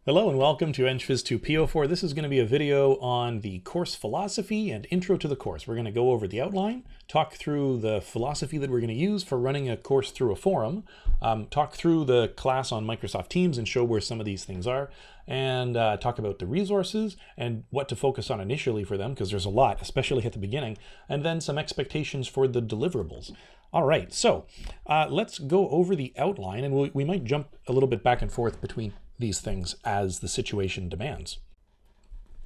Hello and welcome to ENGPHYS 2P04. This is going to be a video on the course philosophy and intro to the course. We're going to go over the outline, talk through the philosophy that we're going to use for running a course through a forum, talk through the class on Microsoft Teams and show where some of these things are, and talk about the resources and what to focus on initially for them, because there's a lot, especially at the beginning, and then some expectations for the deliverables. All right, so let's go over the outline, and we might jump a little bit back and forth between these things as the situation demands.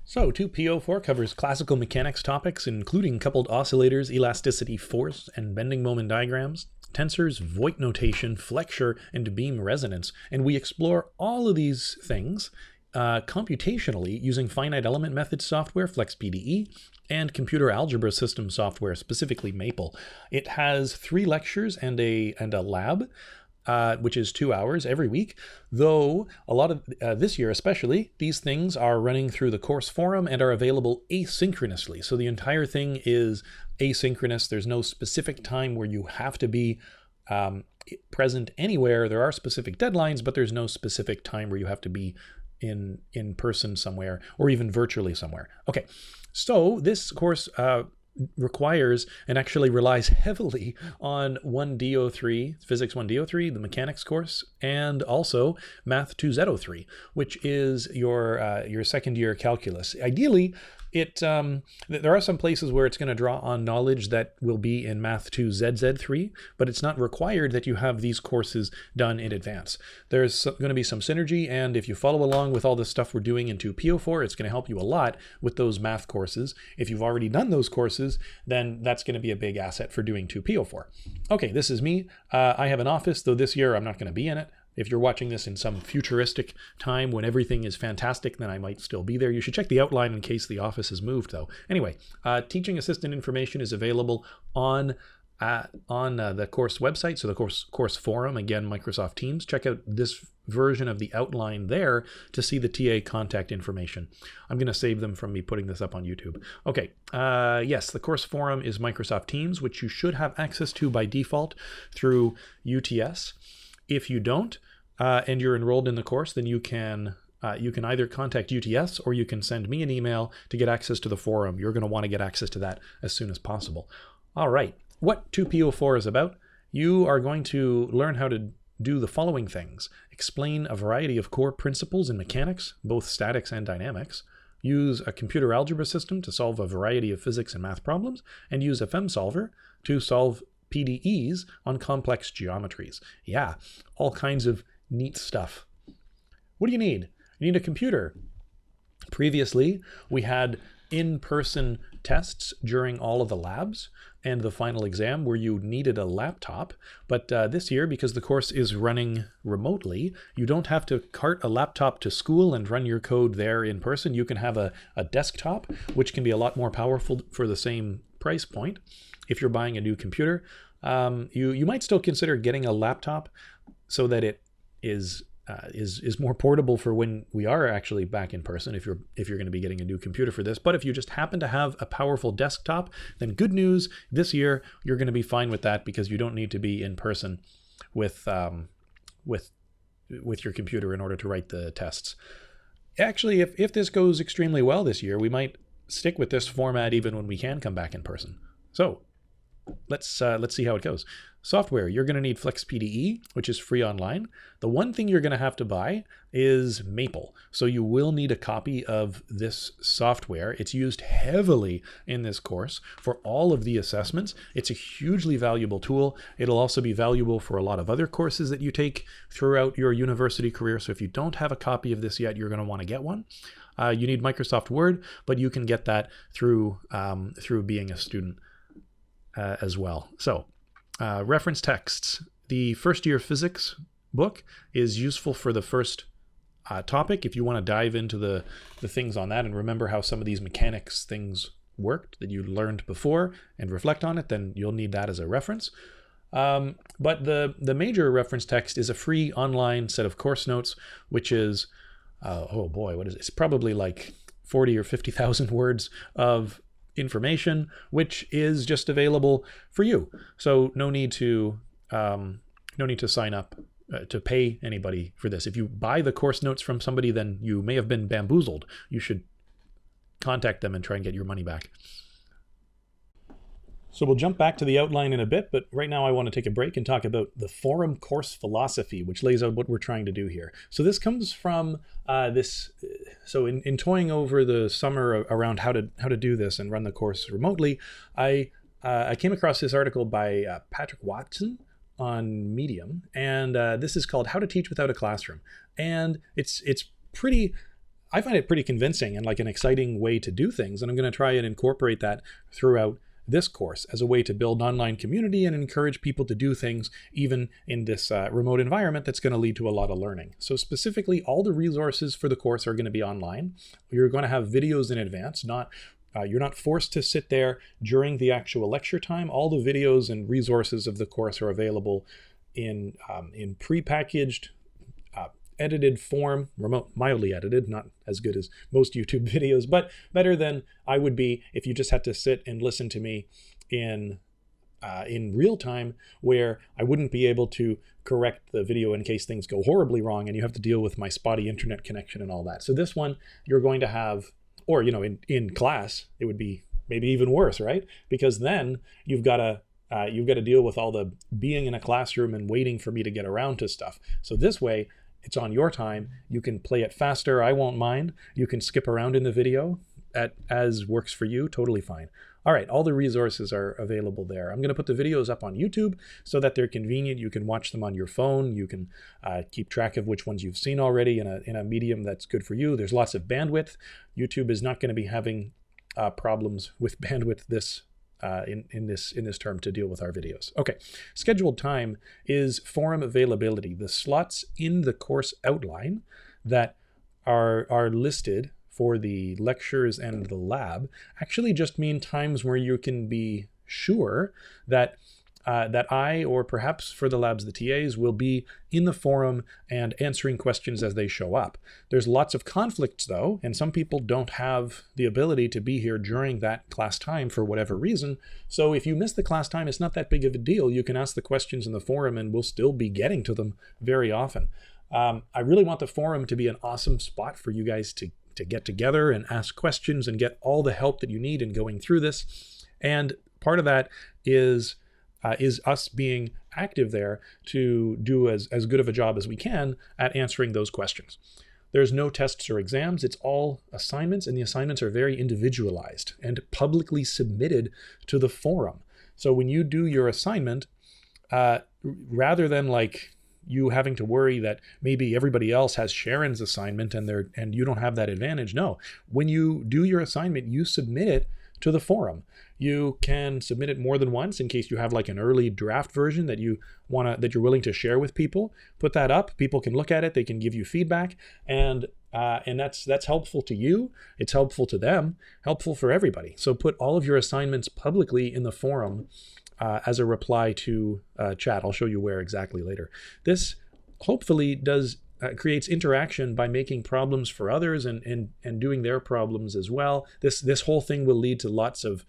So 2P04 covers classical mechanics topics, including coupled oscillators, elasticity, force, and bending moment diagrams, tensors, Voigt notation, flexure, and beam resonance. And we explore all of these things computationally using finite element method software, FlexPDE, and computer algebra system software, specifically Maple. It has 3 lectures and a lab, which is 2 hours every week, though a lot of this year especially, these things are running through the course forum and are available asynchronously. So the entire thing is asynchronous. There's no specific time where you have to be present anywhere. There are specific deadlines, but there's no specific time where you have to be in person somewhere or even virtually somewhere. Okay, so this course requires and actually relies heavily on 1D03, Physics 1D03, the mechanics course, and also Math 2Z03, which is your second year calculus. Ideally, there are some places where it's going to draw on knowledge that will be in Math 2ZZ3, but it's not required that you have these courses done in advance. There's going to be some synergy, and if you follow along with all the stuff we're doing in 2P04, it's going to help you a lot with those math courses. If you've already done those courses, then that's going to be a big asset for doing 2P04. Okay, this is me. I have an office, though this year I'm not going to be in it. If you're watching this in some futuristic time when everything is fantastic, then I might still be there. You should check the outline in case the office has moved, though. Anyway, teaching assistant information is available on the course website, so the course forum, again, Microsoft Teams. Check out this version of the outline there to see the TA contact information. I'm going to save them from me putting this up on YouTube. Okay, yes, the course forum is Microsoft Teams, which you should have access to by default through UTS. If you don't, and you're enrolled in the course, then you can either contact UTS or you can send me an email to get access to the forum. You're going to want to get access to that as soon as possible. All right, what 2P04 is about? You are going to learn how to do the following things: explain a variety of core principles in mechanics, both statics and dynamics, use a computer algebra system to solve a variety of physics and math problems, and use a FEM solver to solve PDEs on complex geometries. Yeah, all kinds of neat stuff. What do you need? You need a computer. Previously, we had in-person tests during all of the labs and the final exam where you needed a laptop. But this year, because the course is running remotely, you don't have to cart a laptop to school and run your code there in person. You can have a desktop, which can be a lot more powerful for the same price point. If you're buying a new computer, you might still consider getting a laptop so that it is more portable for when we are actually back in person, if you're going to be getting a new computer for this. But if you just happen to have a powerful desktop, then good news, this year you're going to be fine with that because you don't need to be in person with your computer in order to write the tests. Actually, if this goes extremely well this year, we might stick with this format even when we can come back in person. So let's see how it goes. Software, you're going to need FlexPDE, which is free online. The one thing you're going to have to buy is Maple. So you will need a copy of this software. It's used heavily in this course for all of the assessments. It's a hugely valuable tool. It'll also be valuable for a lot of other courses that you take throughout your university career. So if you don't have a copy of this yet, you're going to want to get one. You need Microsoft Word, but you can get that through being a student as well. So reference texts. The first year physics book is useful for the first topic. If you want to dive into the things on that and remember how some of these mechanics things worked that you learned before and reflect on it, then you'll need that as a reference. But the major reference text is a free online set of course notes, which is, oh boy, what is it? It's probably like 40 or 50,000 words of information, which is just available for you. So no need to sign up to pay anybody for this. If you buy the course notes from somebody, then you may have been bamboozled. You should contact them and try and get your money back. So we'll jump back to the outline in a bit, but right now I want to take a break and talk about the forum course philosophy, which lays out what we're trying to do here. So this comes from in toying over the summer around how to do this and run the course remotely, I came across this article by Patrick Watson on Medium, and this is called How to Teach Without a Classroom. And it's pretty, I find it pretty convincing and like an exciting way to do things, and I'm going to try and incorporate that throughout this course as a way to build online community and encourage people to do things even in this remote environment that's going to lead to a lot of learning. So specifically, all the resources for the course are going to be online. You're going to have videos in advance, you're not forced to sit there during the actual lecture time. All the videos and resources of the course are available in prepackaged edited form, mildly edited, not as good as most YouTube videos, but better than I would be if you just had to sit and listen to me in real time, where I wouldn't be able to correct the video in case things go horribly wrong and you have to deal with my spotty internet connection and all that. So this one you're going to have, or in class, it would be maybe even worse, right? Because then you've got to deal with all the being in a classroom and waiting for me to get around to stuff. So this way, it's on your time. You can play it faster. I won't mind. You can skip around in the video as works for you. Totally fine. All right, all the resources are available there. I'm going to put the videos up on YouTube so that they're convenient. You can watch them on your phone. You can keep track of which ones you've seen already in a medium that's good for you. There's lots of bandwidth. YouTube is not going to be having problems with bandwidth in this term to deal with our videos. Okay, scheduled time is forum availability. The slots in the course outline that are listed for the lectures and the lab actually just mean times where you can be sure that I, or perhaps for the labs, the TAs, will be in the forum and answering questions as they show up. There's lots of conflicts though, and some people don't have the ability to be here during that class time for whatever reason. So if you miss the class time, it's not that big of a deal. You can ask the questions in the forum and we'll still be getting to them very often. I really want the forum to be an awesome spot for you guys to get together and ask questions and get all the help that you need in going through this. And part of that is us being active there to do as good of a job as we can at answering those questions. There's no tests or exams. It's all assignments, and the assignments are very individualized and publicly submitted to the forum. So when you do your assignment, rather than like you having to worry that maybe everybody else has Sharon's assignment and you don't have that advantage, no. When you do your assignment, you submit it to the forum. You can submit it more than once in case you have like an early draft version that you're willing to share with people. Put that up. People can look at it. They can give you feedback, and that's helpful to you. It's helpful to them. Helpful for everybody. So put all of your assignments publicly in the forum as a reply to chat. I'll show you where exactly later. This hopefully creates interaction by making problems for others and doing their problems as well. This whole thing will lead to lots of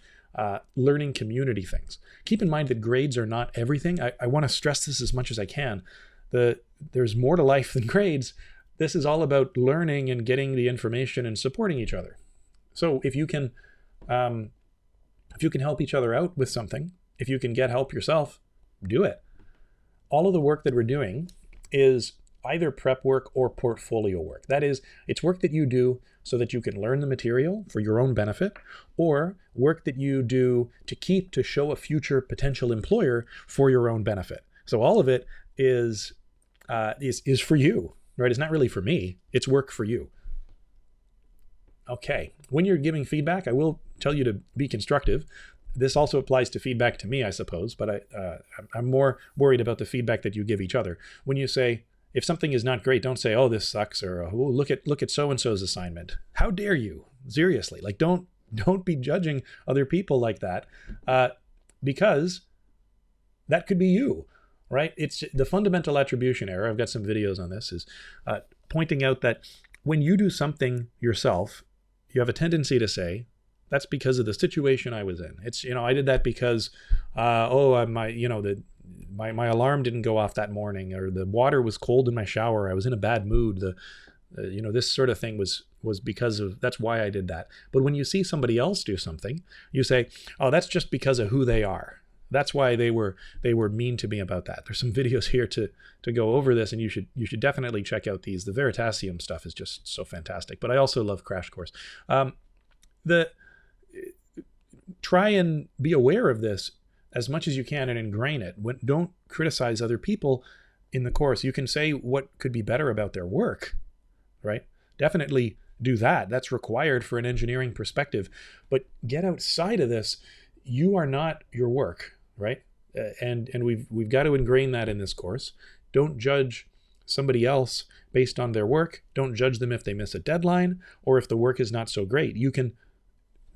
learning community things. Keep in mind that grades are not everything. I want to stress this as much as I can. There's more to life than grades. This is all about learning and getting the information and supporting each other. So if you can help each other out with something, if you can get help yourself, do it. All of the work that we're doing is either prep work or portfolio work. That is, it's work that you do so that you can learn the material for your own benefit, or work that you do to show a future potential employer for your own benefit. So all of it is for you, right? It's not really for me. It's work for you. Okay. When you're giving feedback, I will tell you to be constructive. This also applies to feedback to me, I suppose, but I'm more worried about the feedback that you give each other. When you say, if something is not great, don't say, "Oh, this sucks," or "Oh, look at so-and-so's assignment." How dare you? Seriously, like don't be judging other people like that, because that could be you, right? It's the fundamental attribution error. I've got some videos on this, is pointing out that when you do something yourself, you have a tendency to say, "That's because of the situation I was in." It's, I did that because, my alarm didn't go off that morning, or the water was cold in my shower, I was in a bad mood, this sort of thing was because of, that's why I did that. But when you see somebody else do something, you say, oh, that's just because of who they are. That's why they were mean to me about that. There's some videos here to go over this, and you should definitely check out these. The Veritasium stuff is just so fantastic. But I also love Crash Course. Try and be aware of this as much as you can and ingrain it. Don't criticize other people in the course. You can say what could be better about their work, right? Definitely do that. That's required for an engineering perspective. But get outside of this. You are not your work, right? And we've got to ingrain that in this course. Don't judge somebody else based on their work. Don't judge them if they miss a deadline or if the work is not so great. You can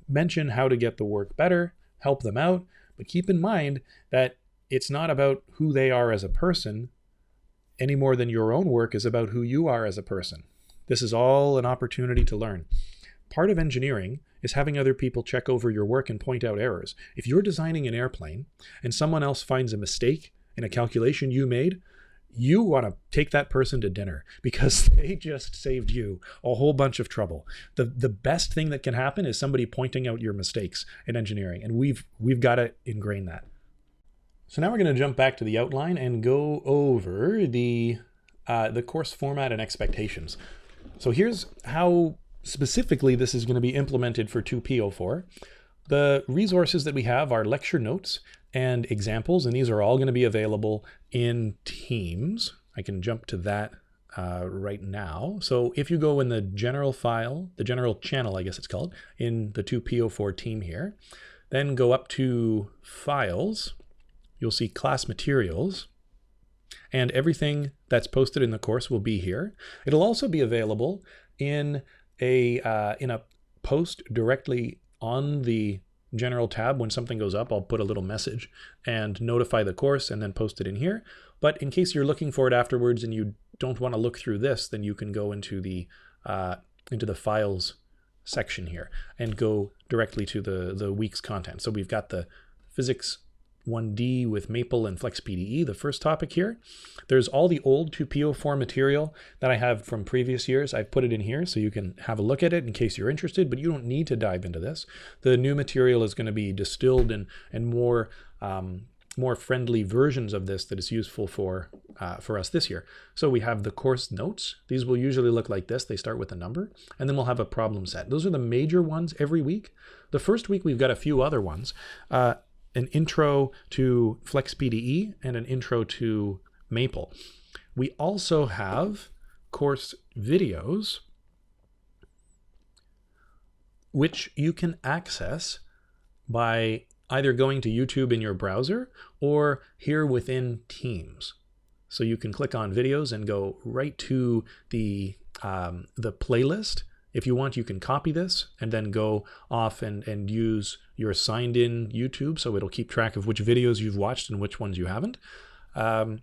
mention how to get the work better, help them out, but keep in mind that it's not about who they are as a person any more than your own work is about who you are as a person. This is all an opportunity to learn. Part of engineering is having other people check over your work and point out errors. If you're designing an airplane and someone else finds a mistake in a calculation you made, you want to take that person to dinner because they just saved you a whole bunch of trouble. The best thing that can happen is somebody pointing out your mistakes in engineering, and we've got to ingrain that. So now we're going to jump back to the outline and go over the course format and expectations. So here's how specifically this is going to be implemented for 2P04. The resources that we have are lecture notes and examples, and these are all going to be available in Teams. I can jump to that right now. So if you go in the general file, the general channel, I guess it's called, in the 2P04 team here, then go up to Files, you'll see Class Materials, and everything that's posted in the course will be here. It'll also be available in a post directly on the general tab. When something goes up, I'll put a little message and notify the course and then post it in here. But in case you're looking for it afterwards and you don't want to look through this, then you can go into the files section here and go directly to the week's content. So we've got the physics 1D with Maple and FlexPDE, the first topic here. There's all the old 2P04 material that I have from previous years. I've put it in here so you can have a look at it in case you're interested, but you don't need to dive into this. The new material is going to be distilled and more friendly versions of this that is useful for us this year. So we have the course notes. These will usually look like this. They start with a number, and then we'll have a problem set. Those are the major ones every week. The first week we've got a few other ones. An intro to FlexPDE and an intro to Maple. We also have course videos, which you can access by either going to YouTube in your browser or here within Teams. So you can click on videos and go right to the playlist. If you want, you can copy this and then go off and use your signed in YouTube, so it'll keep track of which videos you've watched and which ones you haven't. So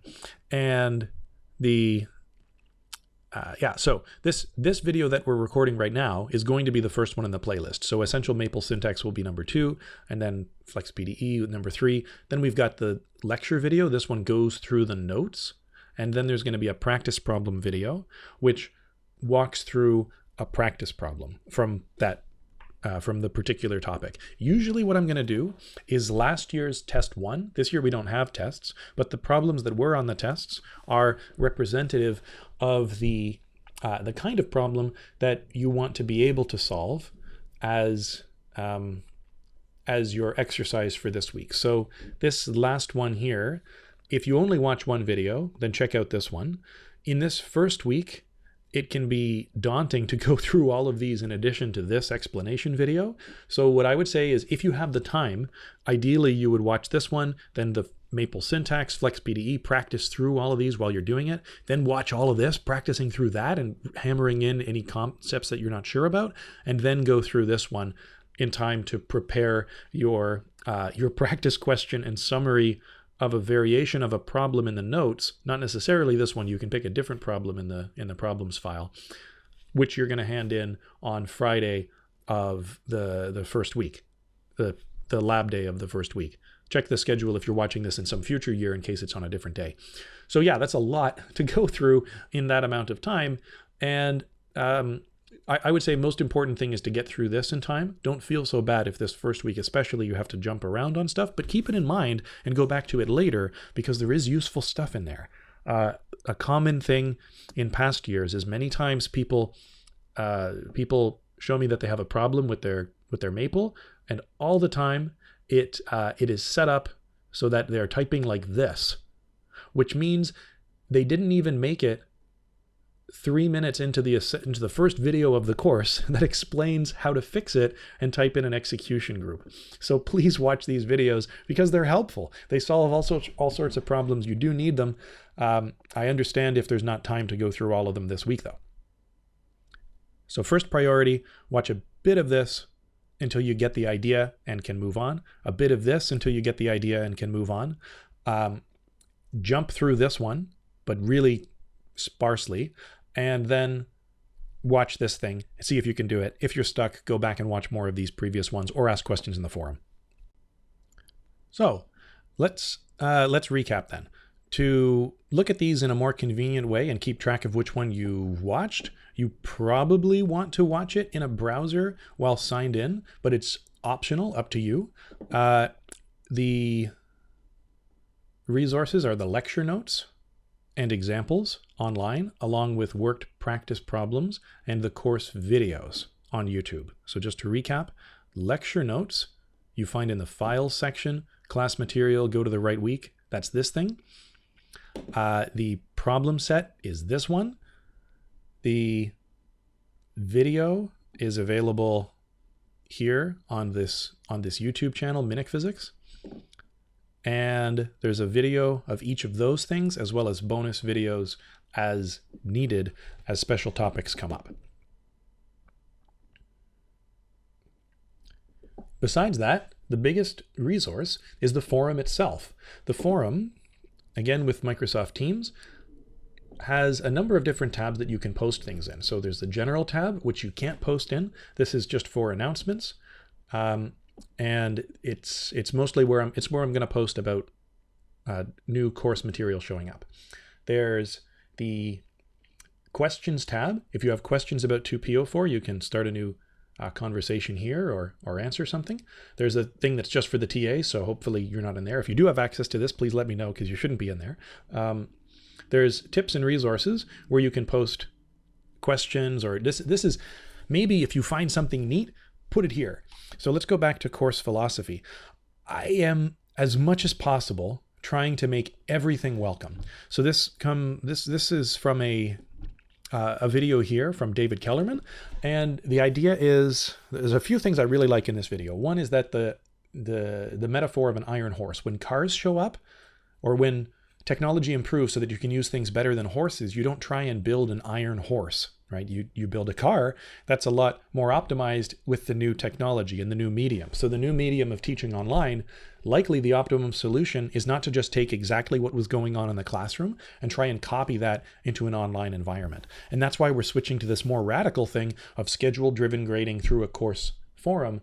this video that we're recording right now is going to be the first one in the playlist. So Essential Maple Syntax will be number 2, and then FlexPDE number 3. Then we've got the lecture video. This one goes through the notes, and then there's going to be a practice problem video, which walks through a practice problem from the particular topic. Usually what I'm going to do is last year's test 1. This year we don't have tests, but the problems that were on the tests are representative of the kind of problem that you want to be able to solve as your exercise for this week. So this last one here, if you only watch one video, then check out this one. In this first week, it can be daunting to go through all of these in addition to this explanation video. So what I would say is if you have the time, ideally you would watch this one, then the Maple Syntax, FlexPDE, practice through all of these while you're doing it, then watch all of this, practicing through that and hammering in any concepts that you're not sure about, and then go through this one in time to prepare your practice question and summary of a variation of a problem in the notes, not necessarily this one. You can pick a different problem in the problems file, which you're going to hand in on Friday of the first week, the lab day of the first week. check the schedule if you're watching this in some future year in case it's on a different day. So yeah, that's a lot to go through in that amount of time. And I would say most important thing is to get through this in time. Don't feel so bad if this first week especially you have to jump around on stuff, but keep it in mind and go back to it later because there is useful stuff in there. A common thing in past years is many times people show me that they have a problem with their Maple, and all the time it is set up so that they're typing like this, which means they didn't even make it 3 minutes into the first video of the course that explains how to fix it and type in an execution group. So please watch these videos because they're helpful. They solve all sorts of problems. You do need them. I understand if there's not time to go through all of them this week though. So first priority, watch a bit of this until you get the idea and can move on. A bit of this until you get the idea and can move on. Jump through this one, but really sparsely. And then watch this thing, see if you can do it. If you're stuck, go back and watch more of these previous ones or ask questions in the forum. So let's recap then. To look at these in a more convenient way and keep track of which one you watched, you probably want to watch it in a browser while signed in, but it's optional, up to you. The resources are the lecture notes and examples online, along with worked practice problems and the course videos on YouTube. So just to recap, lecture notes you find in the files section, class material, go to the right week. That's this thing. The problem set is this one. The video is available here on this YouTube channel, ENGPHYS. And there's a video of each of those things, as well as bonus videos as needed as special topics come up. Besides that, the biggest resource is the forum itself. The forum, again with Microsoft Teams, has a number of different tabs that you can post things in. So there's the general tab, which you can't post in. This is just for announcements. And it's mostly where I'm going to post about new course material showing up. There's the questions tab. If you have questions about 2P04, you can start a new conversation here or answer something. There's a thing that's just for the TA, so hopefully you're not in there. If you do have access to this, please let me know because you shouldn't be in there. There's tips and resources where you can post questions, or this is maybe if you find something neat, put it here. So let's go back to course philosophy. I am, as much as possible, trying to make everything welcome. So this is from a video here from David Kellerman, and the idea is there's a few things I really like in this video. One is that the metaphor of an iron horse. When cars show up, or when technology improves so that you can use things better than horses, you don't try and build an iron horse, right? You build a car that's a lot more optimized with the new technology and the new medium. So the new medium of teaching online, likely the optimum solution is not to just take exactly what was going on in the classroom and try and copy that into an online environment. And that's why we're switching to this more radical thing of schedule-driven grading through a course forum.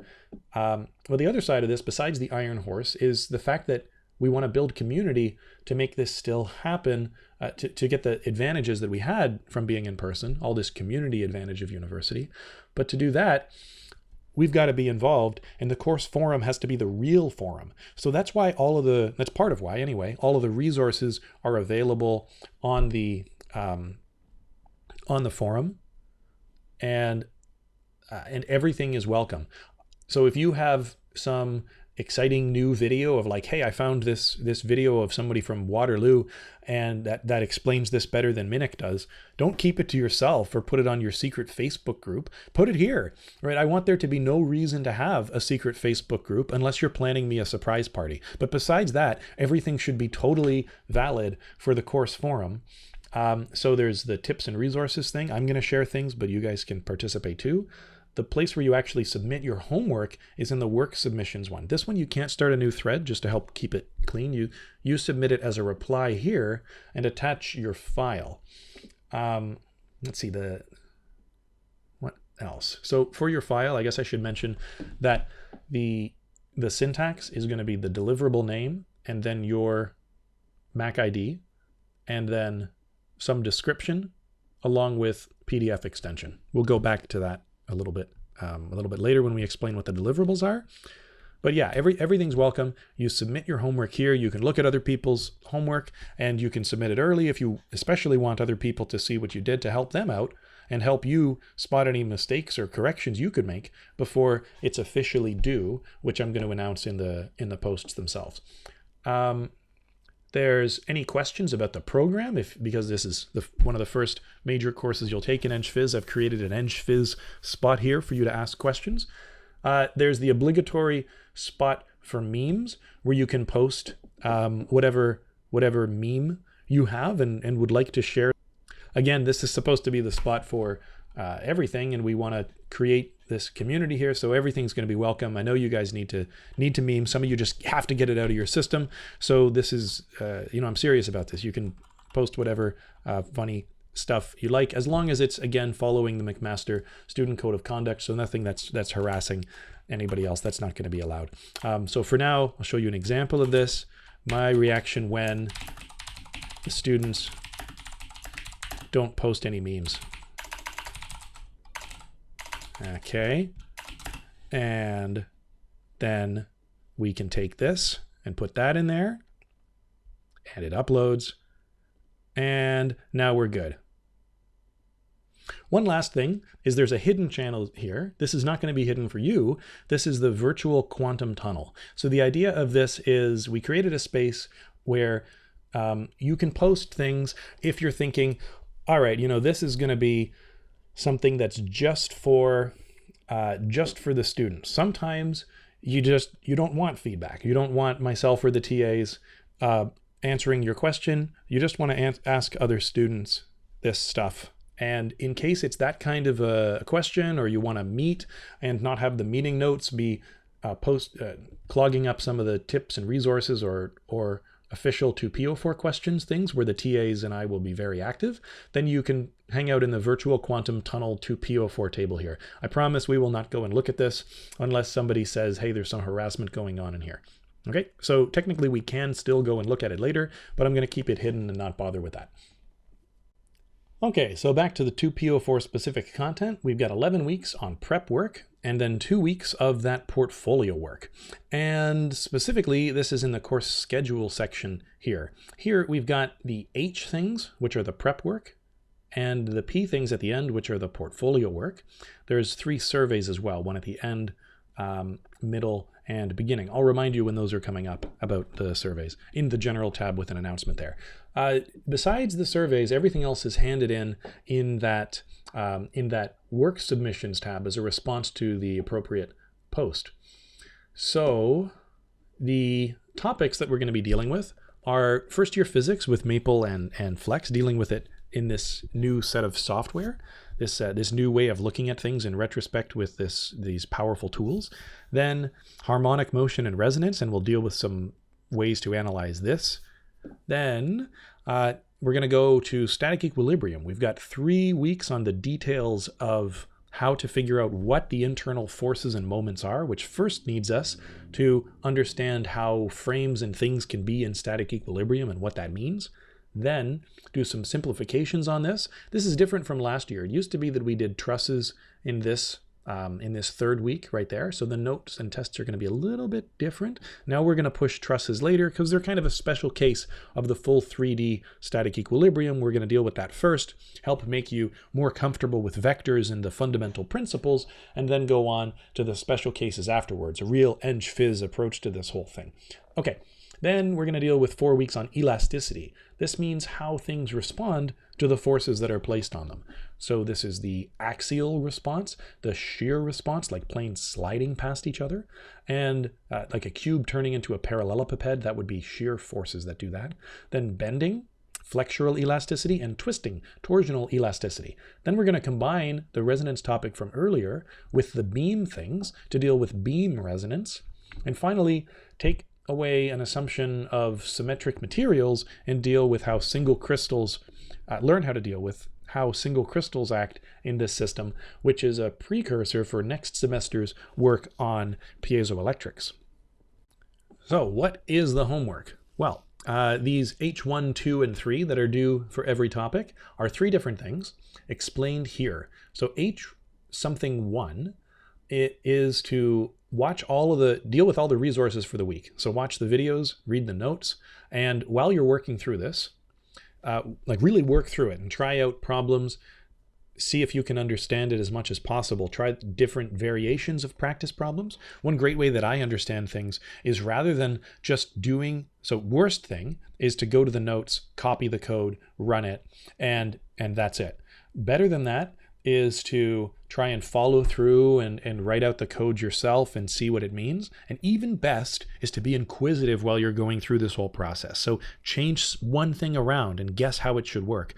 Well, the other side of this, besides the iron horse, is the fact that we want to build community to make this still happen, to get the advantages that we had from being in person, all this community advantage of university. But to do that, we've got to be involved, and the course forum has to be the real forum. So that's why that's part of why anyway, all of the resources are available on the forum, and everything is welcome. So if you have some exciting new video of like, hey, I found this video of somebody from Waterloo and that explains this better than Minnick does, don't keep it to yourself or put it on your secret Facebook group. Put it here, right? I want there to be no reason to have a secret Facebook group unless you're planning me a surprise party. But besides that, everything should be totally valid for the course forum. So there's the tips and resources thing. I'm going to share things, but you guys can participate too. The place where you actually submit your homework is in the work submissions one. This one, you can't start a new thread just to help keep it clean. You submit it as a reply here and attach your file. Let's see, what else? So for your file, I guess I should mention that the the syntax is going to be the deliverable name and then your MAC ID and then some description along with PDF extension. We'll go back to that a little bit later when we explain what the deliverables are. But yeah, everything's welcome. You submit your homework here. You can look at other people's homework and you can submit it early if you especially want other people to see what you did to help them out and help you spot any mistakes or corrections you could make before it's officially due, which I'm going to announce in the posts themselves. There's any questions about the program, because this is one of the first major courses you'll take in ENGPHYS. I've created an ENGPHYS spot here for you to ask questions. There's the obligatory spot for memes where you can post whatever meme you have and would like to share. Again, this is supposed to be the spot for everything, and we want to create this community here, so everything's going to be welcome. I know you guys need to meme. Some of you just have to get it out of your system. So this is, I'm serious about this. You can post whatever funny stuff you like, as long as it's, again, following the McMaster Student Code of Conduct. So nothing that's harassing anybody else. That's not going to be allowed. So for now, I'll show you an example of this. My reaction when the students don't post any memes. Okay, and then we can take this and put that in there, and it uploads, and now we're good. One last thing is there's a hidden channel here. This is not going to be hidden for you. This is the virtual quantum tunnel. So the idea of this is we created a space where you can post things if you're thinking, all right, this is going to be something that's just for the students. Sometimes you don't want feedback. You don't want myself or the TAs answering your question. You just want to ask other students this stuff. And in case it's that kind of a question, or you want to meet and not have the meeting notes be clogging up some of the tips and resources or official to P04 questions, things where the TAs and I will be very active, then you can hang out in the virtual quantum tunnel to P04 table here. I promise we will not go and look at this unless somebody says, hey, there's some harassment going on in here. Okay, so technically we can still go and look at it later, but I'm going to keep it hidden and not bother with that. Okay, so back to the 2 P04 specific content. We've got 11 weeks on prep work and then 2 weeks of that portfolio work. And specifically, this is in the course schedule section here. Here we've got the H things, which are the prep work, and the P things at the end, which are the portfolio work. There's 3 surveys as well, one at the end, middle, and beginning. I'll remind you when those are coming up about the surveys in the general tab with an announcement there. Besides the surveys, everything else is handed in that work submissions tab as a response to the appropriate post. So the topics that we're going to be dealing with are first year physics with Maple and Flex, dealing with it in this new set of software, this new way of looking at things in retrospect with these powerful tools. Then harmonic motion and resonance, and we'll deal with some ways to analyze this. Then we're going to go to static equilibrium. We've got 3 weeks on the details of how to figure out what the internal forces and moments are, which first needs us to understand how frames and things can be in static equilibrium and what that means. Then do some simplifications on this. This is different from last year. It used to be that we did trusses in this 3rd week right there. So the notes and tests are going to be a little bit different. Now we're going to push trusses later because they're kind of a special case of the full 3D static equilibrium. We're going to deal with that first, help make you more comfortable with vectors and the fundamental principles, and then go on to the special cases afterwards, a real ENGPHYS approach to this whole thing. Okay. Then we're going to deal with 4 weeks on elasticity. This means how things respond to the forces that are placed on them. So this is the axial response, the shear response, like planes sliding past each other, and like a cube turning into a parallelepiped, that would be shear forces that do that. Then bending, flexural elasticity, and twisting, torsional elasticity. Then we're going to combine the resonance topic from earlier with the beam things to deal with beam resonance. And finally, take away an assumption of symmetric materials and deal with how single crystals, learn how to deal with how single crystals act in this system, which is a precursor for next semester's work on piezoelectrics. So what is the homework? Well, these H1, 2, and 3 that are due for every topic are 3 different things explained here. So H something 1, it is to deal with all the resources for the week. So watch the videos, read the notes, and while you're working through this, really work through it and try out problems. See if you can understand it as much as possible. Try different variations of practice problems. One great way that I understand things is rather than just worst thing is to go to the notes, copy the code, run it, and that's it. Better than that is to try and follow through and write out the code yourself and see what it means. And even best is to be inquisitive while you're going through this whole process. So change one thing around and guess how it should work.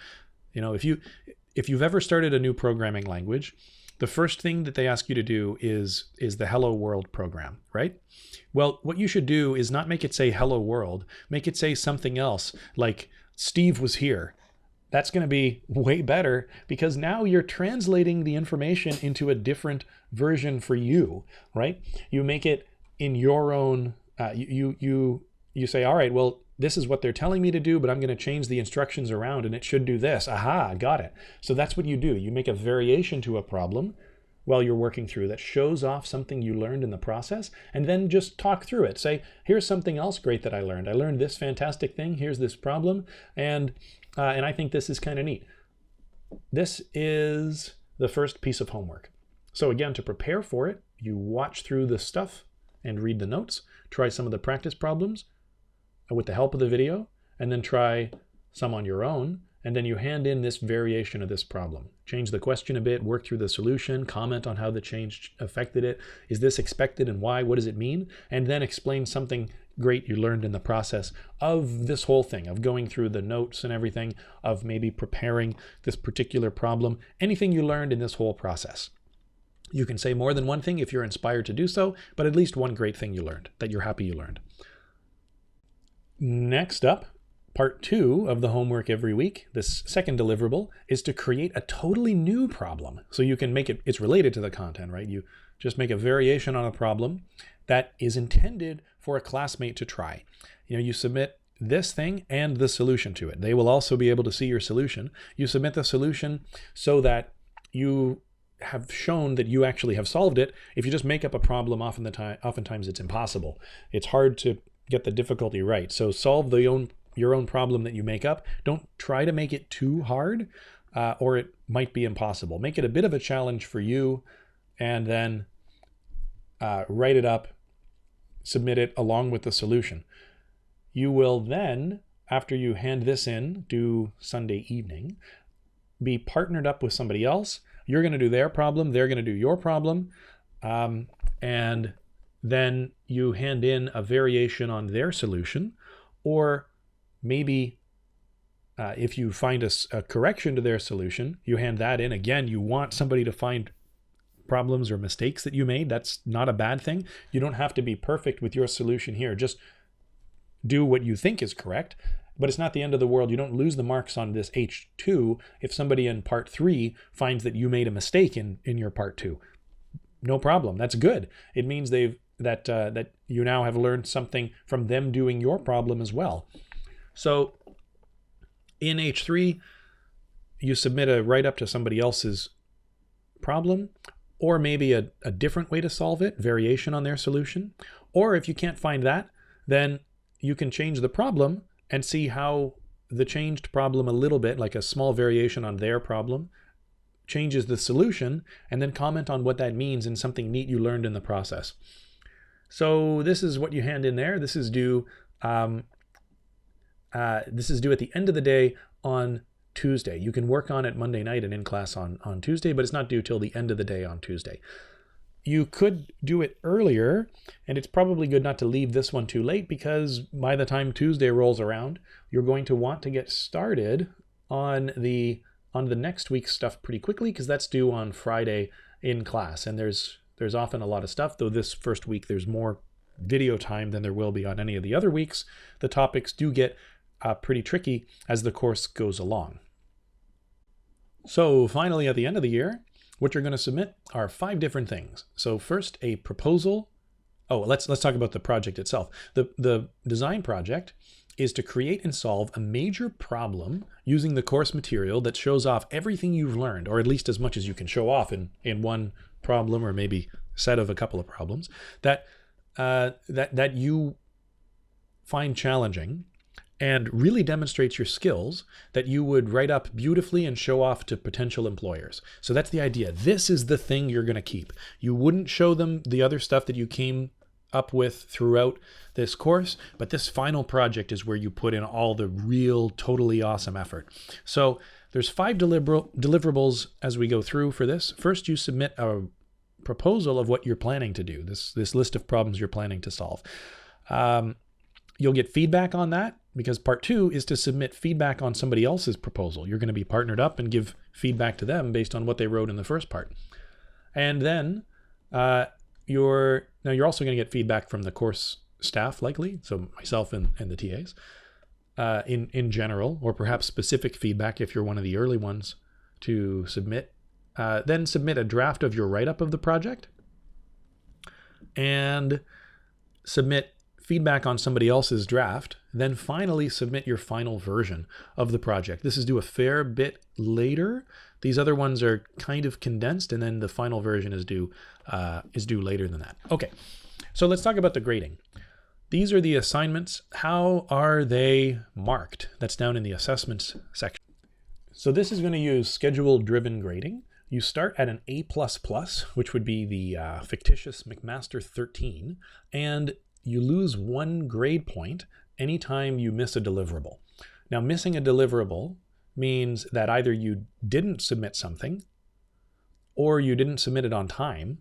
If you've ever started a new programming language, the first thing that they ask you to do is the Hello World program, right? Well, what you should do is not make it say Hello World, make it say something else like Steve was here. That's going to be way better because now you're translating the information into a different version for you, right? You make it in your own, you say, all right, well, this is what they're telling me to do, but I'm going to change the instructions around and it should do this. Aha, got it. So that's what you do. You make a variation to a problem while you're working through that shows off something you learned in the process, and then just talk through it. Say, here's something else great that I learned. I learned this fantastic thing. Here's this problem. And I think this is kind of neat. This is the first piece of homework. So again, to prepare for it, you watch through the stuff and read the notes, try some of the practice problems with the help of the video, and then try some on your own, and then you hand in this variation of this problem. Change the question a bit, work through the solution, comment on how the change affected it. Is this expected and why? What does it mean? And then explain something great you learned in the process of this whole thing, of going through the notes and everything, of maybe preparing this particular problem, anything you learned in this whole process. You can say more than one thing if you're inspired to do so, but at least one great thing you learned that you're happy you learned. Next up, part 2 of the homework every week, this second deliverable, is to create a totally new problem. So you can make it's related to the content, right? You just make a variation on a problem that is intended for a classmate to try. You submit this thing and the solution to it. They will also be able to see your solution. You submit the solution so that you have shown that you actually have solved it. If you just make up a problem, oftentimes it's impossible. It's hard to get the difficulty right. So solve your own problem that you make up. Don't try to make it too hard, or it might be impossible. Make it a bit of a challenge for you, and then write it up, submit it along with the solution. You will then, after you hand this in, due Sunday evening, be partnered up with somebody else. You're going to do their problem, they're going to do your problem, and then you hand in a variation on their solution, or maybe if you find a correction to their solution, you hand that in. Again, you want somebody to find problems or mistakes that you made. That's not a bad thing. You don't have to be perfect with your solution here. Just do what you think is correct, but it's not the end of the world. You don't lose the marks on this H2 if somebody in part 3 finds that you made a mistake in your part 2. No problem. That's good. It means that you now have learned something from them doing your problem as well. So in H3, you submit a write-up to somebody else's problem, or maybe a different way to solve it, variation on their solution. Or if you can't find that, then you can change the problem and see how the changed problem a little bit, like a small variation on their problem, changes the solution, and then comment on what that means in something neat you learned in the process. So this is what you hand in there. This is due at the end of the day on Tuesday. You can work on it Monday night and in class on Tuesday, but it's not due till the end of the day on Tuesday. You could do it earlier, and it's probably good not to leave this one too late, because by the time Tuesday rolls around, you're going to want to get started on the next week's stuff pretty quickly, because that's due on Friday in class. And there's often a lot of stuff, though this first week there's more video time than there will be on any of the other weeks. The topics do get pretty tricky as the course goes along. So finally, at the end of the year, what you're going to submit are 5 different things. So first, a proposal Oh, let's talk about the project itself. The design project is to create and solve a major problem using the course material that shows off everything you've learned, or at least as much as you can show off in one problem, or maybe set of a couple of problems that that you find challenging, and really demonstrates your skills that you would write up beautifully and show off to potential employers. So that's the idea. This is the thing you're going to keep. You wouldn't show them the other stuff that you came up with throughout this course, but this final project is where you put in all the real, totally awesome effort. So there's 5 deliverables as we go through for this. First, you submit a proposal of what you're planning to do, this list of problems you're planning to solve. You'll get feedback on that, because part 2 is to submit feedback on somebody else's proposal. You're going to be partnered up and give feedback to them based on what they wrote in the first part. And then you're also going to get feedback from the course staff, likely, so myself and the TAs, in general, or perhaps specific feedback if you're one of the early ones to submit. Then submit a draft of your write-up of the project, and submit feedback on somebody else's draft, then finally submit your final version of the project. This is due a fair bit later. These other ones are kind of condensed, and then the final version is due later than that. Okay, so let's talk about the grading. These are the assignments. How are they marked? That's down in the assessments section. So this is going to use schedule-driven grading. You start at an A++, which would be the fictitious McMaster 13, and you lose 1 grade point anytime you miss a deliverable. Now, missing a deliverable means that either you didn't submit something, or you didn't submit it on time,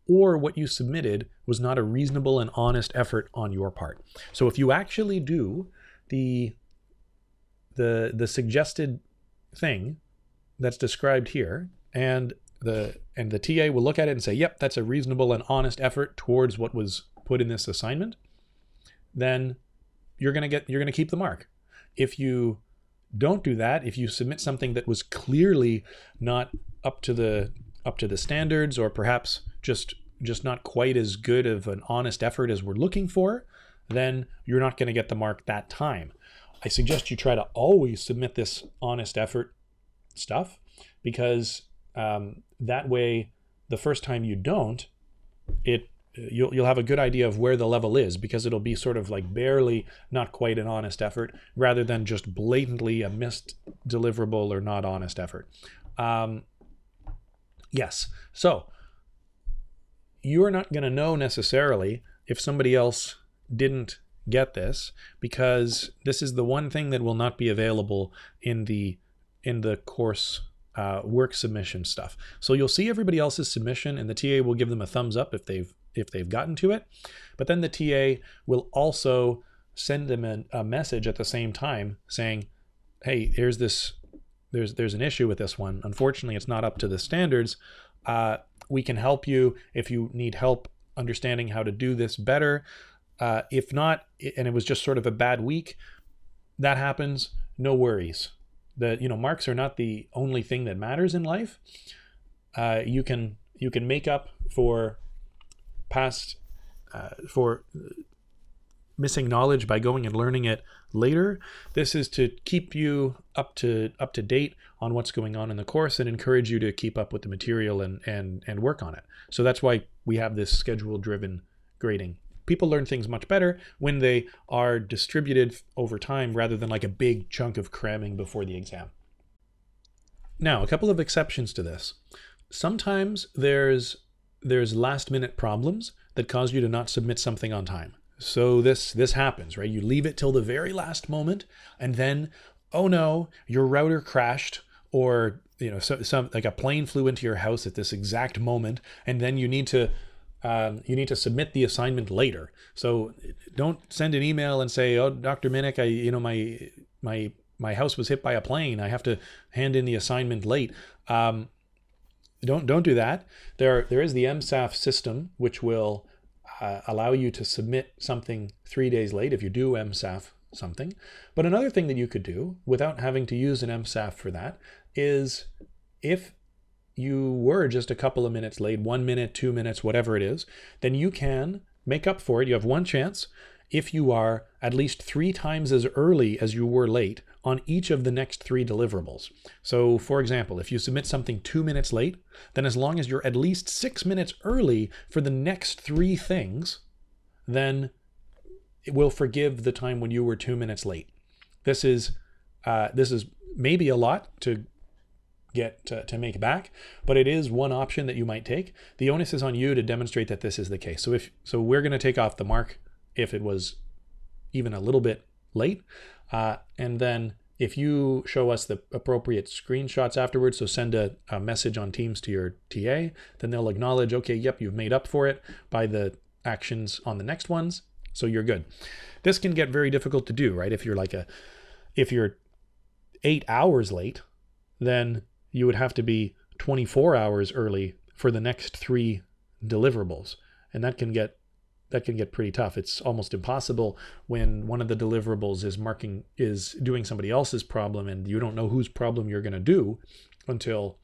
or what you submitted was not a reasonable and honest effort on your part. So if you actually do the suggested thing that's described here, and the TA will look at it and say, yep, that's a reasonable and honest effort towards what was put in this assignment, then you're going to keep the mark. If you don't do that, if you submit something that was clearly not up to the standards, or perhaps just not quite as good of an honest effort as we're looking for, then you're not going to get the mark that time. I suggest you try to always submit this honest effort stuff, because that way, the first time you don't, you'll have a good idea of where the level is, because it'll be sort of like barely not quite an honest effort, rather than just blatantly a missed deliverable or not honest effort. Yes, so you're not going to know necessarily if somebody else didn't get this, because this is the one thing that will not be available in the course work submission stuff. So you'll see everybody else's submission, and the TA will give them a thumbs up if they've gotten to it. But then the TA will also send them a message at the same time saying, hey, there's an issue with this one. Unfortunately, it's not up to the standards. We can help you if you need help understanding how to do this better. If not, and it was just sort of a bad week, that happens, no worries. Marks are not the only thing that matters in life. You can make up for past for missing knowledge by going and learning it later. This is to keep you up to date on what's going on in the course, and encourage you to keep up with the material and work on it. So that's why we have this schedule-driven grading. People learn things much better when they are distributed over time, rather than like a big chunk of cramming before the exam. Now, a couple of exceptions to this. Sometimes there's last-minute problems that cause you to not submit something on time. So this happens, right? You leave it till the very last moment, and then, oh no, your router crashed, or some like a plane flew into your house at this exact moment, and then you need to submit the assignment later. So don't send an email and say, oh, Dr. Minnick, my house was hit by a plane. I have to hand in the assignment late. Don't do that. There is the MSAF system, which will allow you to submit something 3 days late if you do MSAF something. But another thing that you could do without having to use an MSAF for that is, if you were just a couple of minutes late, 1 minute, 2 minutes, whatever it is, then you can make up for it. You have one chance if you are at least 3 times as early as you were late on each of the next 3 deliverables. So for example, if you submit something 2 minutes late, then as long as you're at least 6 minutes early for the next 3 things, then it will forgive the time when you were 2 minutes late. This is maybe a lot to get to make back, but it is one option that you might take. The onus is on you to demonstrate that this is the case. So we're going to take off the mark if it was even a little bit late, and then if you show us the appropriate screenshots afterwards, so send a message on Teams to your TA, then they'll acknowledge, okay, yep, you've made up for it by the actions on the next ones, so you're good. This can get very difficult to do, right? If you're 8 hours late, then you would have to be 24 hours early for the next 3 deliverables, and that can get pretty tough. It's almost impossible when one of the deliverables is doing somebody else's problem, and you don't know whose problem you're going to do until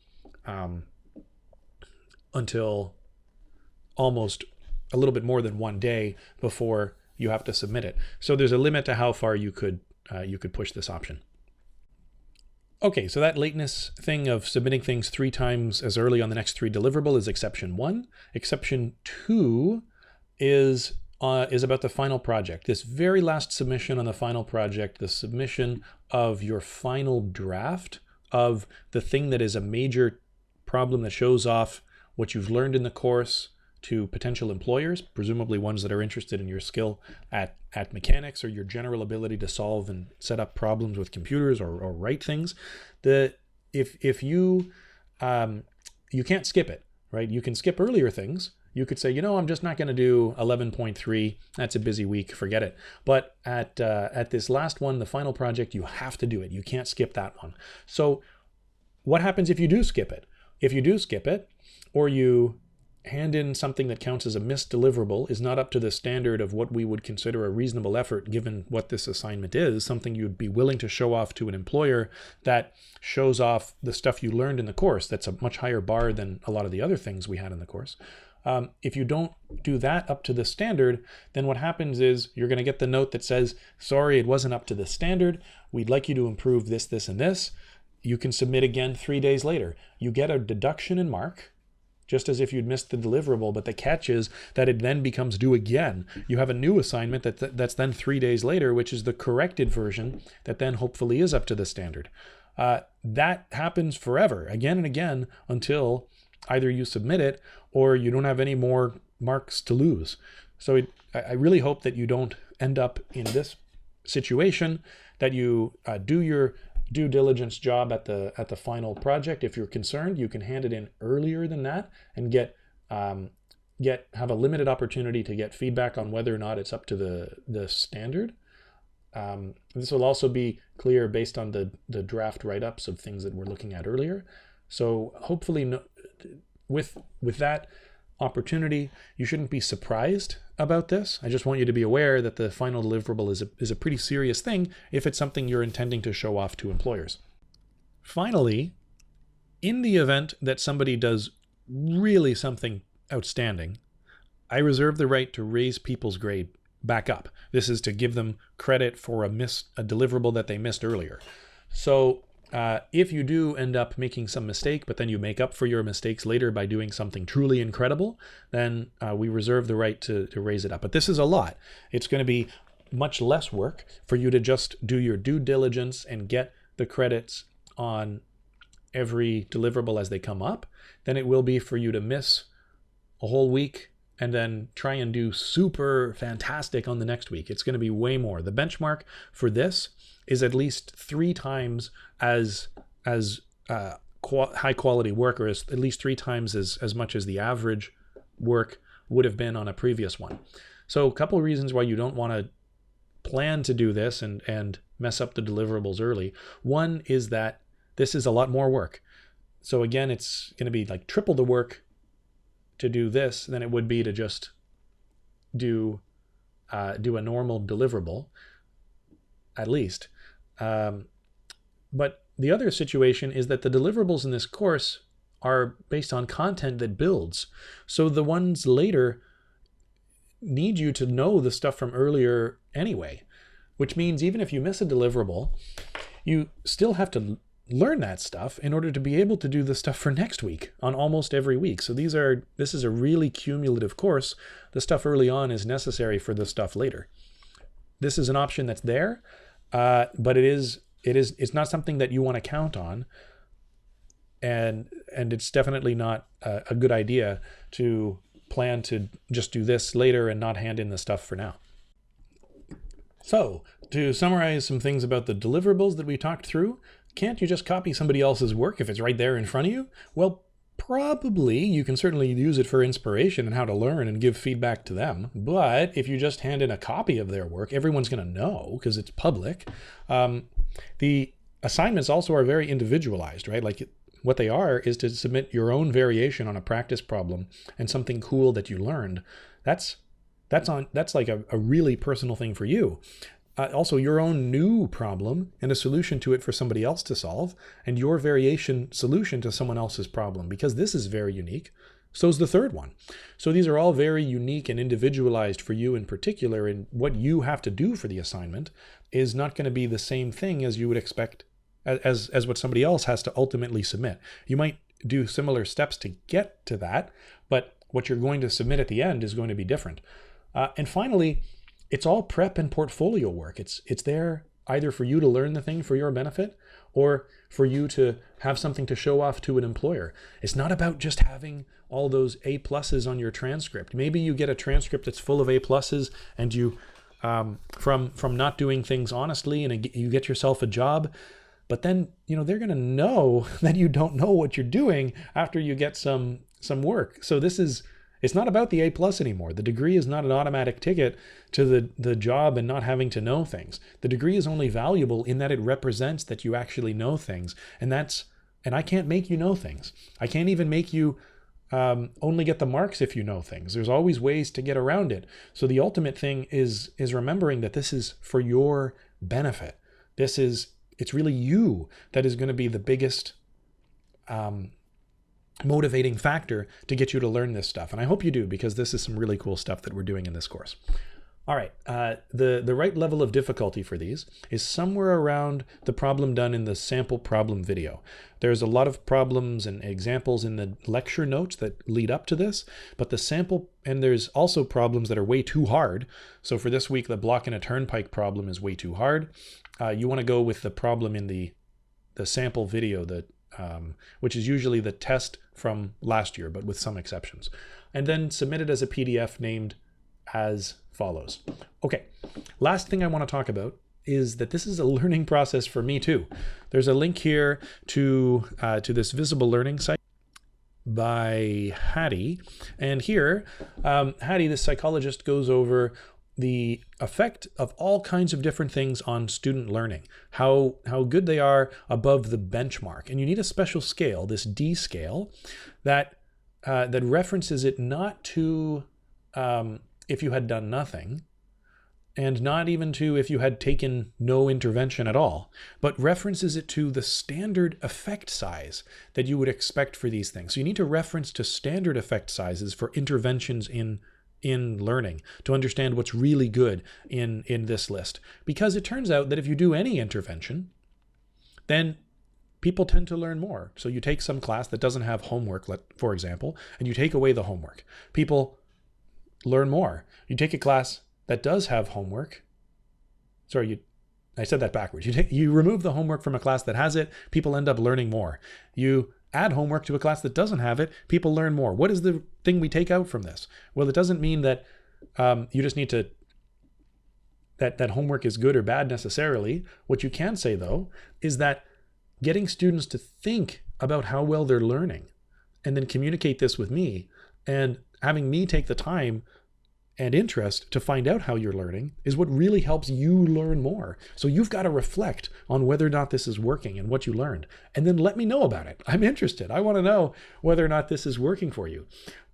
almost a little bit more than 1 day before you have to submit it. So there's a limit to how far you could push this option. Okay, so that lateness thing of submitting things 3 times as early on the next 3 deliverable is exception 1. Exception 2 is about the final project. This very last submission on the final project, the submission of your final draft of the thing that is a major problem that shows off what you've learned in the course to potential employers, presumably ones that are interested in your skill at mechanics or your general ability to solve and set up problems with computers or write things. If you can't skip it, right? You can skip earlier things. You could say, I'm just not going to do 11.3. That's a busy week. Forget it. But at this last one, the final project, you have to do it. You can't skip that one. So what happens if you do skip it? If you do skip it, or you hand in something that counts as a missed deliverable, is not up to the standard of what we would consider a reasonable effort given what this assignment is, something you'd be willing to show off to an employer that shows off the stuff you learned in the course, that's a much higher bar than a lot of the other things we had in the course. If you don't do that up to the standard, then what happens is you're going to get the note that says, sorry, it wasn't up to the standard. We'd like you to improve this, this, and this. You can submit again 3 days later. You get a deduction in mark, just as if you'd missed the deliverable, but the catch is that it then becomes due again. You have a new assignment that's then 3 days later, which is the corrected version that then hopefully is up to the standard. That happens forever, again and again, until either you submit it or you don't have any more marks to lose. So I really hope that you don't end up in this situation, that you do your due diligence job at the final project. If you're concerned, you can hand it in earlier than that and have a limited opportunity to get feedback on whether or not it's up to the standard. This will also be clear based on the draft write-ups of things that we're looking at earlier. So hopefully with that opportunity, you shouldn't be surprised about this. I just want you to be aware that the final deliverable is a pretty serious thing if it's something you're intending to show off to employers. Finally, in the event that somebody does really something outstanding, I reserve the right to raise people's grade back up. This is to give them credit for a deliverable that they missed earlier. So if you do end up making some mistake, but then you make up for your mistakes later by doing something truly incredible, then we reserve the right to raise it up. But this is a lot. It's going to be much less work for you to just do your due diligence and get the credits on every deliverable as they come up than it will be for you to miss a whole week and then try and do super fantastic on the next week. It's going to be way more. The benchmark for this is at least 3 times as high quality work, or at least 3 times as much as the average work would have been on a previous one. So a couple of reasons why you don't want to plan to do this and mess up the deliverables early. One is that this is a lot more work. So again, it's going to be like triple the work to do this than it would be to just do a normal deliverable, at least. But the other situation is that the deliverables in this course are based on content that builds. So the ones later, need you to know the stuff from earlier anyway, which means even if you miss a deliverable, you still have to learn that stuff in order to be able to do the stuff for next week on almost every week. So this is a really cumulative course. The stuff early on is necessary for the stuff later. This is an option that's there, but it's not something that you want to count on. And it's definitely not a good idea to plan to just do this later and not hand in the stuff for now. So to summarize some things about the deliverables that we talked through, can't you just copy somebody else's work if it's right there in front of you? Well, probably. You can certainly use it for inspiration and how to learn and give feedback to them. But if you just hand in a copy of their work, everyone's going to know because it's public. The assignments also are very individualized, right? Like what they are is to submit your own variation on a practice problem and something cool that you learned. That's like a really personal thing for you. Also your own new problem and a solution to it for somebody else to solve, and your variation solution to someone else's problem, because this is very unique. So is the third one. So these are all very unique and individualized for you in particular, and what you have to do for the assignment is not going to be the same thing as you would expect as what somebody else has to ultimately submit. You might do similar steps to get to that, but what you're going to submit at the end is going to be different. And finally, it's all prep and portfolio work. It's there either for you to learn the thing for your benefit or for you to have something to show off to an employer. It's not about just having all those A+ on your transcript. Maybe you get a transcript that's full of A+ and you from not doing things honestly, and you get yourself a job. But then, they're going to know that you don't know what you're doing after you get some work. So it's not about the A+ anymore. The degree is not an automatic ticket to the job and not having to know things. The degree is only valuable in that it represents that you actually know things. And I can't make you know things. I can't even make you only get the marks if you know things. There's always ways to get around it. So the ultimate thing is remembering that this is for your benefit. It's really you that is going to be the biggest motivating factor to get you to learn this stuff. And I hope you do, because this is some really cool stuff that we're doing in this course. All right, the right level of difficulty for these is somewhere around the problem done in the sample problem video. There's a lot of problems and examples in the lecture notes that lead up to this, but the sample, and there's also problems that are way too hard. So for this week, the block in a turnpike problem is way too hard. You want to go with the problem in the sample video, which is usually the test from last year, but with some exceptions. And then submit it as a PDF named as follows. Okay, last thing I want to talk about is that this is a learning process for me too. There's a link here to this visible learning site by Hattie. And here, Hattie, the psychologist, goes over the effect of all kinds of different things on student learning, how good they are above the benchmark. And you need a special scale, this D scale, that references it not to if you had done nothing, and not even to if you had taken no intervention at all, but references it to the standard effect size that you would expect for these things. So you need to reference to standard effect sizes for interventions in learning to understand what's really good in this list. Because it turns out that if you do any intervention, then people tend to learn more. So you take some class that doesn't have homework, for example, and you take away the homework. People learn more. You take a class that does have homework. I said that backwards. You remove the homework from a class that has it, people end up learning more. You add homework to a class that doesn't have it, people learn more. What is the thing we take out from this? Well, it doesn't mean that you just need to, that homework is good or bad necessarily. What you can say, though, is that getting students to think about how well they're learning and then communicate this with me, and having me take the time and interest to find out how you're learning is what really helps you learn more. So you've got to reflect on whether or not this is working and what you learned, and then let me know about it. I'm interested. I want to know whether or not this is working for you.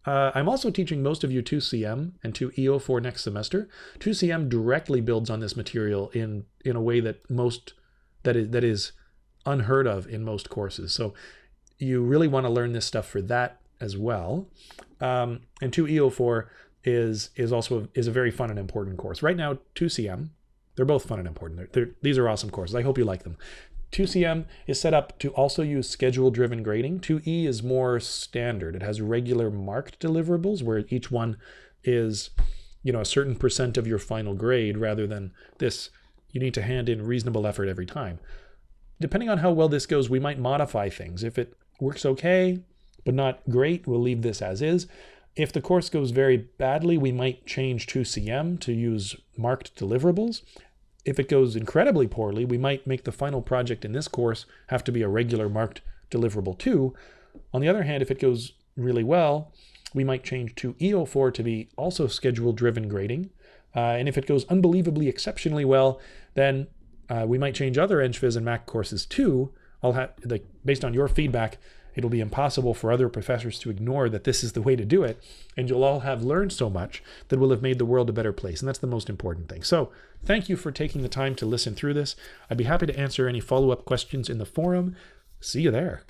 I'm also teaching most of you 2CM and 2EO4 next semester. 2CM directly builds on this material in a way that is unheard of in most courses. So you really want to learn this stuff for that as well. And 2EO4, is a very fun and important course. Right now, 2CM, they're both fun and important. These are awesome courses. I hope you like them. 2CM is set up to also use schedule-driven grading. 2E is more standard. It has regular marked deliverables where each one is, a certain % of your final grade rather than this, you need to hand in reasonable effort every time. Depending on how well this goes, we might modify things. If it works okay, but not great, we'll leave this as is. If the course goes very badly, we might change 2CM to use marked deliverables. If it goes incredibly poorly, we might make the final project in this course have to be a regular marked deliverable too. On the other hand, if it goes really well, we might change to EP2P04 to be also schedule-driven grading. And if it goes unbelievably exceptionally well, then we might change other ENGPHYS and Mac courses too. Based on your feedback, it'll be impossible for other professors to ignore that this is the way to do it. And you'll all have learned so much that will have made the world a better place. And that's the most important thing. So thank you for taking the time to listen through this. I'd be happy to answer any follow-up questions in the forum. See you there.